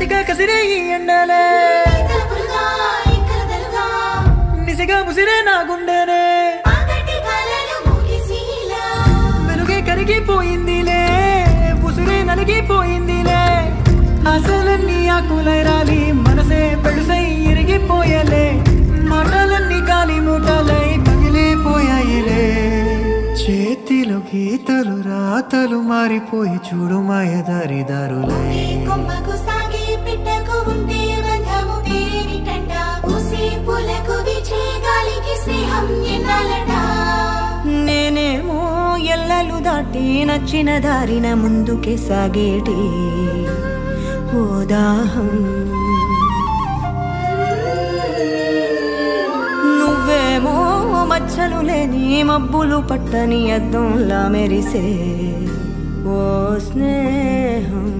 తెగ కసిరే ఈ ఎండలే నిసిగా ముసిరే నా గుండెనే వెలుగే కరిగిపోయిందిలే ఉసురే నలిగిపోయిందిలే ఆశలన్నీ ఆకులై రాలి మనసే పెడుసై ఇరిగిపోయలే మాటలన్నీ గాలి మూటలై పగిలిపోయాయిలే చేతిలో గీతలు రాతలు మారిపోయి చూడు మాయదారి దారులై కొమ్మకు సాగి పిట్టకు ఉంటే బంధము పేరిటంట పూసే పూలకు వీచే గాలికి స్నేహం ఎన్నాలట నేనేమో ఎల్లలు దాటి నచ్చిన దారిన ముందుకే సాగేటి ఓదాహం నువ్వేమో మచ్చలు లేని మబ్బులు పట్టని అద్దంలా మెరిసే ఓ స్నేహం